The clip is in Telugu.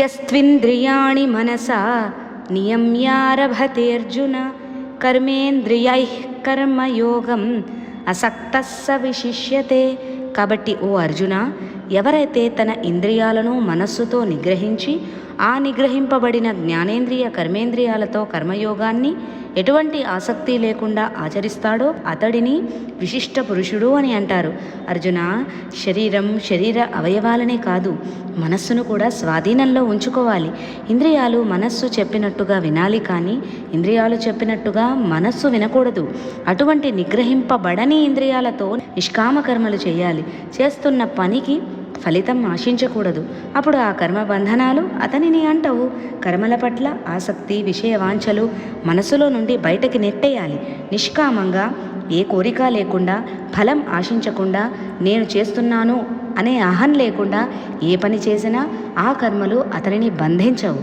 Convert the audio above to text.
యస్త్వింద్రియాణి మనసా నియమ్యారభతేర్జున కర్మేంద్రియైః కర్మయోగం అసక్తః స విశిష్యతే. కాబట్టి ఓ అర్జున, ఎవరైతే తన ఇంద్రియాలను మనస్సుతో నిగ్రహించి ఆ నిగ్రహింపబడిన జ్ఞానేంద్రియ కర్మేంద్రియాలతో కర్మయోగాన్ని ఎటువంటి ఆసక్తి లేకుండా ఆచరిస్తాడో అతడిని విశిష్ట పురుషుడు అని అంటారు. అర్జున, శరీర అవయవాలనే కాదు, మనస్సును కూడా స్వాధీనంలో ఉంచుకోవాలి. ఇంద్రియాలు మనస్సు చెప్పినట్టుగా వినాలి, కానీ ఇంద్రియాలు చెప్పినట్టుగా మనస్సు వినకూడదు. అటువంటి నిగ్రహింపబడని ఇంద్రియాలతో నిష్కామ కర్మలు చేయాలి. చేస్తున్న పనికి ఫలితం ఆశించకూడదు. అప్పుడు ఆ కర్మ బంధనాలు అతనిని అంటవు. కర్మల పట్ల ఆసక్తి, విషయవాంఛలు మనసులో నుండి బయటకి నెట్టేయాలి. నిష్కామంగా, ఏ కోరిక లేకుండా, ఫలం ఆశించకుండా, నేను చేస్తున్నాను అనే అహం లేకుండా ఏ పని చేసినా ఆ కర్మలు అతనిని బంధించవు.